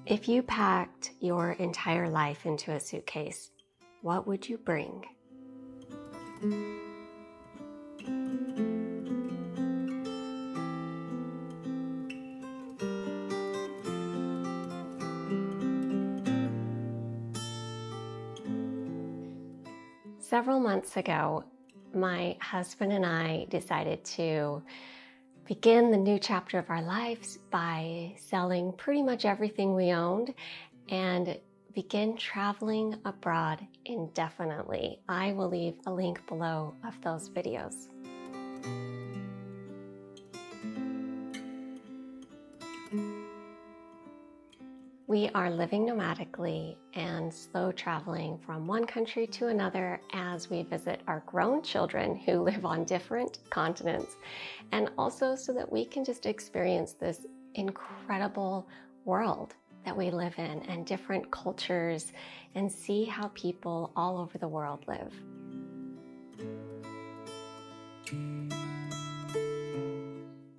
If you packed your entire life into a suitcase, what would you bring? Several months ago, my husband and I decided to begin the new chapter of our lives by selling pretty much everything we owned and begin traveling abroad indefinitely. I will leave a link below of those videos. We are living nomadically and slow traveling from one country to another as we visit our grown children who live on different continents, and also so that we can just experience this incredible world that we live in and different cultures and see how people all over the world live.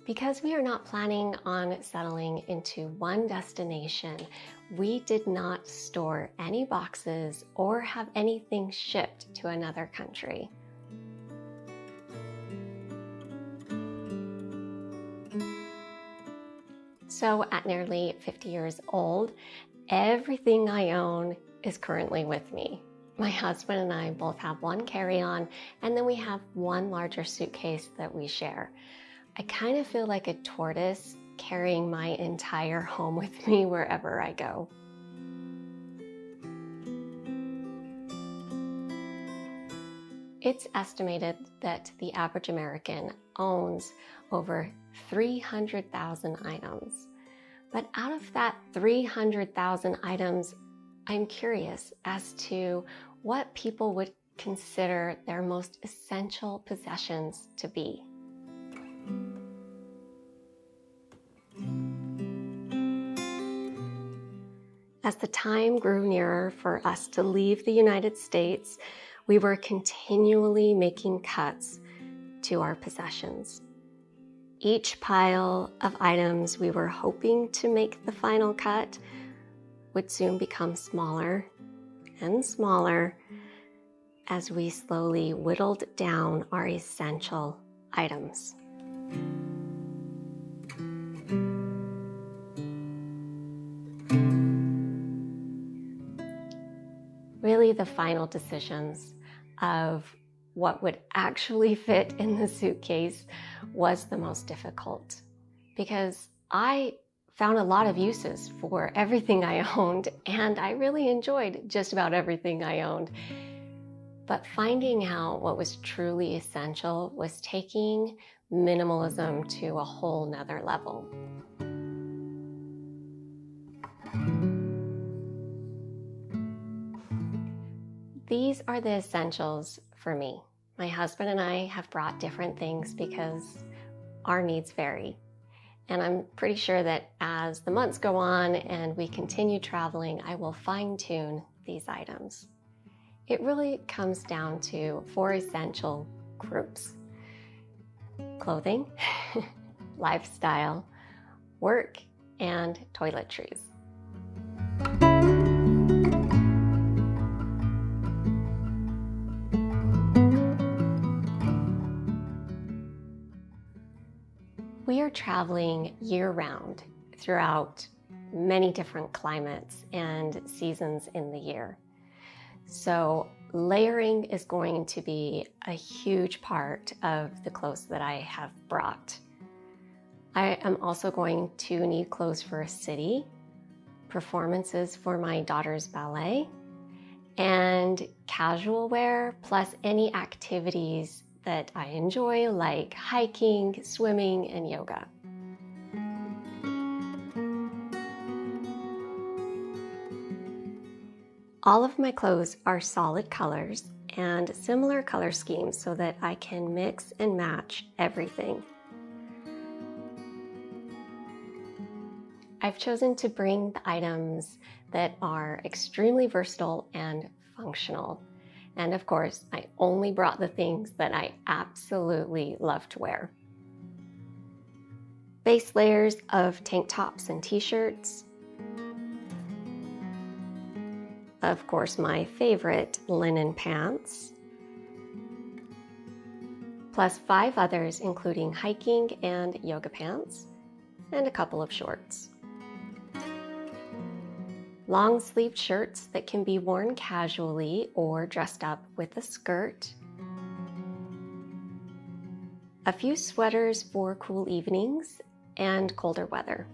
Because we are not planning on settling into one destination, we did not store any boxes or have anything shipped to another country. So at nearly 50 years old, everything I own is currently with me. My husband and I both have one carry-on, and then we have one larger suitcase that we share. I kind of feel like a tortoise carrying my entire home with me wherever I go. It's estimated that the average American owns over 300,000 items. But out of that 300,000 items, I'm curious as to what people would consider their most essential possessions to be. As the time grew nearer for us to leave the United States, we were continually making cuts to our possessions. Each pile of items we were hoping to make the final cut would soon become smaller and smaller as we slowly whittled down our essential items. Really, the final decisions of what would actually fit in the suitcase was the most difficult, because I found a lot of uses for everything I owned, and I really enjoyed just about everything I owned. But finding out what was truly essential was taking minimalism to a whole nother level. These are the essentials for me. My husband and I have brought different things because our needs vary. And I'm pretty sure that as the months go on and we continue traveling, I will fine-tune these items. It really comes down to 4 essential groups: clothing, lifestyle, work, and toiletries. We are traveling year-round throughout many different climates and seasons in the year. So layering is going to be a huge part of the clothes that I have brought. I am also going to need clothes for a city, performances for my daughter's ballet, and casual wear, plus any activities that I enjoy, like hiking, swimming, and yoga. All of my clothes are solid colors and similar color schemes so that I can mix and match everything. I've chosen to bring the items that are extremely versatile and functional. And of course, I only brought the things that I absolutely love to wear. Base layers of tank tops and t-shirts, of course, my favorite linen pants, plus 5 others, including hiking and yoga pants, and a couple of shorts. Long-sleeved shirts that can be worn casually or dressed up with a skirt. A few sweaters for cool evenings and colder weather.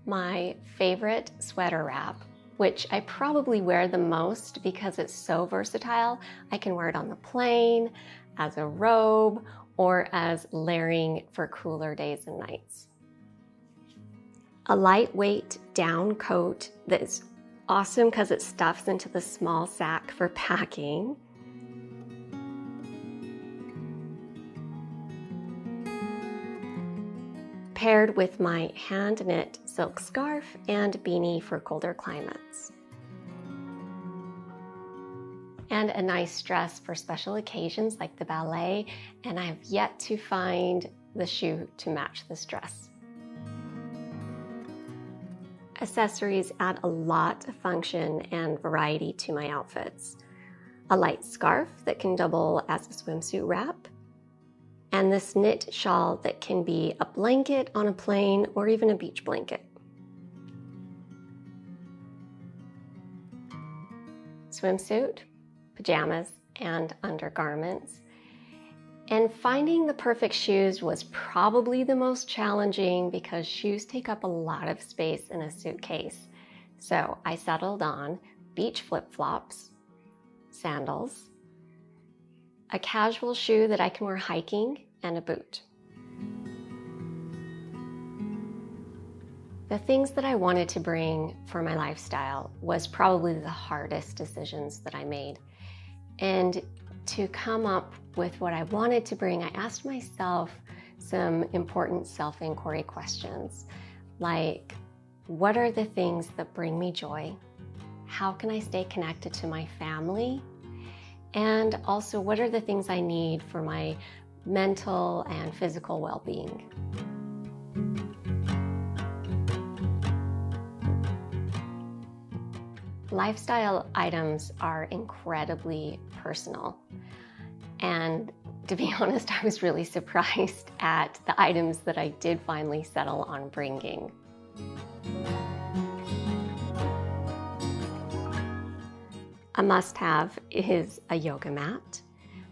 My favorite sweater wrap, which I probably wear the most because it's so versatile. I can wear it on the plane, as a robe, or as layering for cooler days and nights. A lightweight down coat that's awesome because it stuffs into the small sack for packing. Paired with my hand-knit silk scarf and beanie for colder climates. And a nice dress for special occasions like the ballet, and I've yet to find the shoe to match this dress. Accessories add a lot of function and variety to my outfits. A light scarf that can double as a swimsuit wrap, and this knit shawl that can be a blanket on a plane or even a beach blanket. Swimsuit, pajamas, and undergarments. And finding the perfect shoes was probably the most challenging because shoes take up a lot of space in a suitcase. So I settled on beach flip-flops, sandals, a casual shoe that I can wear hiking, and a boot. The things that I wanted to bring for my lifestyle was probably the hardest decisions that I made. And to come up with what I wanted to bring, I asked myself some important self-inquiry questions, like, what are the things that bring me joy? How can I stay connected to my family? And also, what are the things I need for my mental and physical well-being? Lifestyle items are incredibly personal. And to be honest, I was really surprised at the items that I did finally settle on bringing. A must-have is a yoga mat.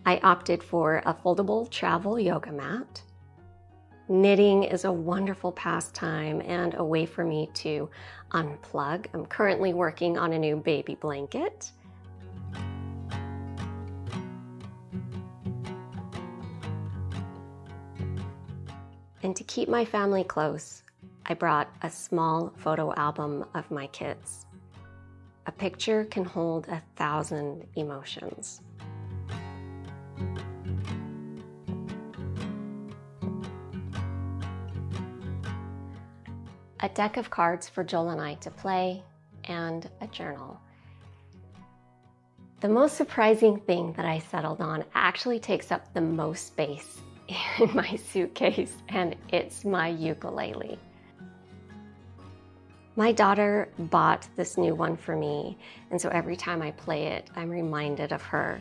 I opted for a foldable travel yoga mat. Knitting is a wonderful pastime and a way for me to unplug. I'm currently working on a new baby blanket. And to keep my family close, I brought a small photo album of my kids. A picture can hold 1,000 emotions. A deck of cards for Joel and I to play, and a journal. The most surprising thing that I settled on actually takes up the most space in my suitcase, and it's my ukulele. My daughter bought this new one for me, and so every time I play it, I'm reminded of her.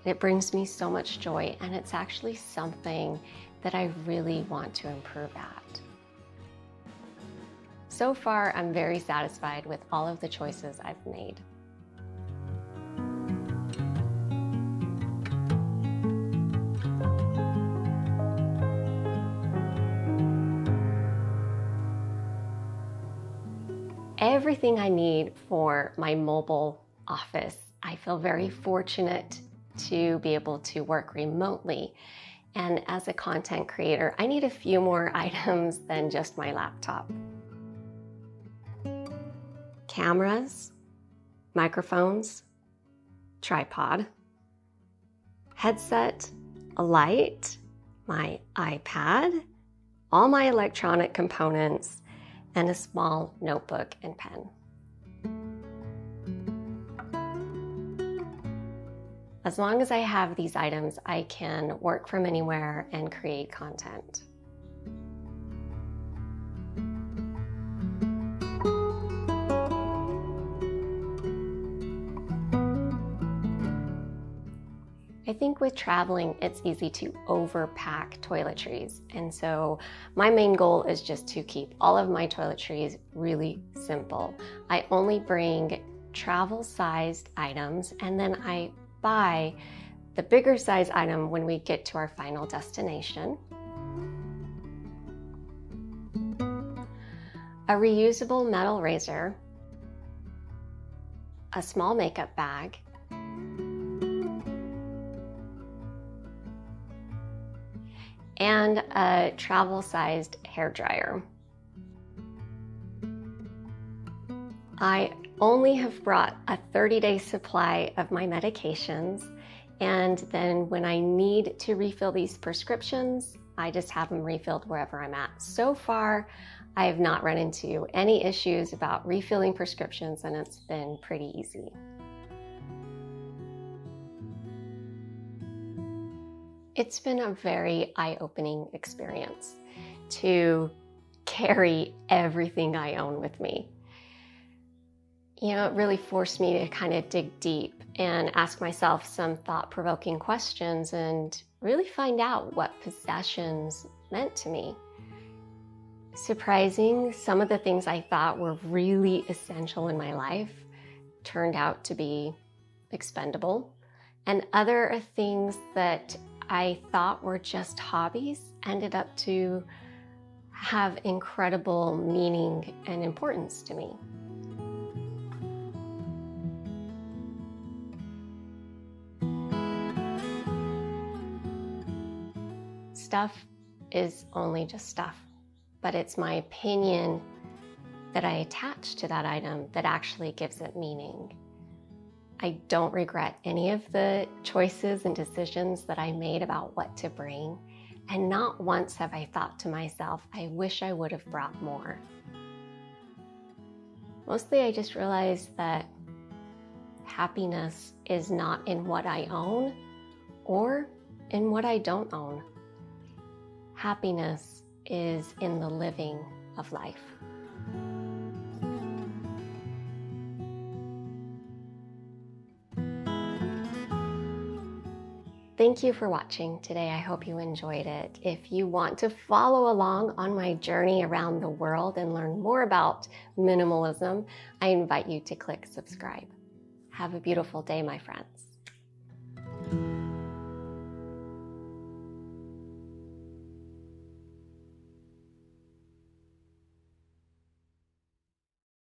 It brings me so much joy, and it's actually something that I really want to improve at. So far, I'm very satisfied with all of the choices I've made. Everything I need for my mobile office. I feel very fortunate to be able to work remotely. And as a content creator, I need a few more items than just my laptop. Cameras, microphones, tripod, headset, a light, my iPad, all my electronic components, and a small notebook and pen. As long as I have these items, I can work from anywhere and create content. I think with traveling, it's easy to overpack toiletries. And so my main goal is just to keep all of my toiletries really simple. I only bring travel-sized items, and then I buy the bigger size item when we get to our final destination. A reusable metal razor, a small makeup bag, and a travel-sized hairdryer. I only have brought a 30-day supply of my medications, and then when I need to refill these prescriptions, I just have them refilled wherever I'm at. So far, I have not run into any issues about refilling prescriptions, and it's been pretty easy. It's been a very eye-opening experience to carry everything I own with me. You know, it really forced me to kind of dig deep and ask myself some thought-provoking questions and really find out what possessions meant to me. Surprising, some of the things I thought were really essential in my life turned out to be expendable, and other things that I thought were just hobbies ended up to have incredible meaning and importance to me. Stuff is only just stuff, but it's my opinion that I attach to that item that actually gives it meaning. I don't regret any of the choices and decisions that I made about what to bring, and not once have I thought to myself, I wish I would have brought more. Mostly I just realized that happiness is not in what I own or in what I don't own. Happiness is in the living of life. Thank you for watching today. I hope you enjoyed it. If you want to follow along on my journey around the world and learn more about minimalism, I invite you to click subscribe. Have a beautiful day, my friends.